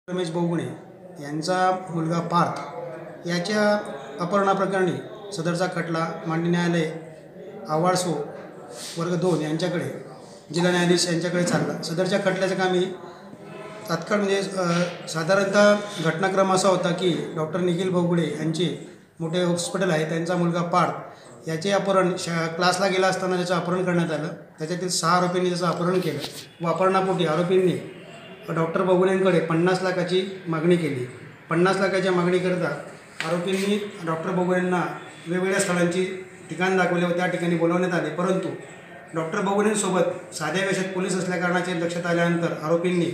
रमेश बोगणे यांचा मुलगा पार्थ याच्या अपहरणाप्रकरणी सदरचा खटला माननीय न्यायालय आवाळसो वर्ग 2 यांच्याकडे जिल्हा न्यायाधीश यांच्याकडे चालला। सदरच्या खटल्याचं कामी तात्काळ म्हणजे साधारणतः घटनाक्रम असा होता की डॉक्टर निखिल बोगणे यांचे मोठे हॉस्पिटल आहे, त्यांचा मुलगा पार्थ याचे अपहरण क्लासला गेला असताना त्याचं अपहरण करण्यात आलं। त्याच्यातील 6 आरोपींनी त्याचं अपहरण केलं व अपहरणापोटी आरोपींनी डॉक्टर बोगणेंकडे 50 लाखाची मागणी केली। 50 लाखाच्या मागणीकरता आरोपींनी डॉक्टर बोगणेंना वेगवेगळ्या स्थळांची ठिकाण दाखवले व त्या ठिकाणी बोलवण्यात आले, परंतु डॉक्टर बोगणेंसोबत साध्या वेशात पोलीस असल्याकारणाचे लक्षात आल्यानंतर आरोपींनी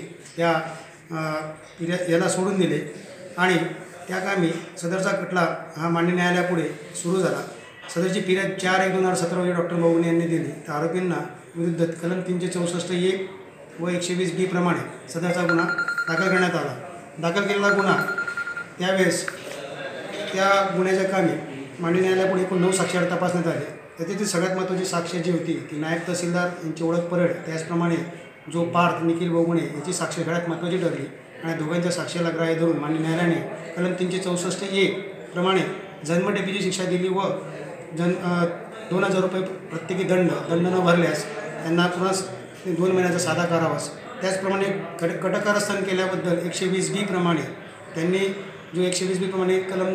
याला सोडून दिले आणि त्या कामी सदरचा खटला हा माननीय न्यायालयापुढे सुरू झाला। सदरची फिर्याद 4/1/2017 रोजी डॉक्टर बोगणे यांनी दिली। त्या आरोपींना विरुद्ध कलम 364(1) व 120(b) प्रमाणे सदरचा गुन्हा दाखल करण्यात आला। दाखल केलेला गुन्हा त्यावेळेस त्या गुन्ह्याच्या कामी माननीय न्यायालयापुढे एकूण 9 साक्षीदार तपासण्यात आले। त्यातील सगळ्यात महत्त्वाची साक्ष जी होती ती नायब तहसीलदार यांची ओळख परड, त्याचप्रमाणे जो पार्थ निखिल बोगणे याची साक्ष सगळ्यात महत्त्वाची ठरली आणि दोघांच्या साक्षीला ग्राह्य धरून माननीय न्यायालयाने कलम 364(1) प्रमाणे जन्मठेपेची शिक्षा दिली व 2000 रुपये प्रत्येकी दंड न भरल्यास त्यांना पुन्हा 2 महिन्याचा साधा कारावास, त्याचप्रमाणे कटकारस्थान केल्याबद्दल 120(b) प्रमाणे त्यांनी जो 120(b) प्रमाणे कलम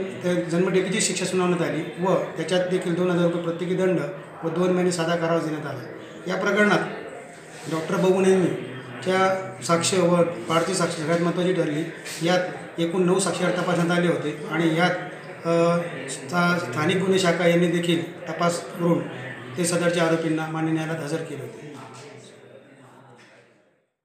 जन्मठेपेची शिक्षा सुनावण्यात आली व त्याच्यात देखील 2000 रुपये प्रत्येकी दंड व 2 महिने साधा कारावास देण्यात आला। या प्रकरणात डॉक्टर बोगणेंच्या साक्ष व पार्थची साक्ष सगळ्यात महत्त्वाची ठरली। यात एकूण 9 साक्षीदार तपासण्यात आले होते आणि यात स्थानिक गुन्हे शाखा यांनी देखील तपास करून ते सदरच्या आरोपींना माननीय न्यायालयात हजर केले होते।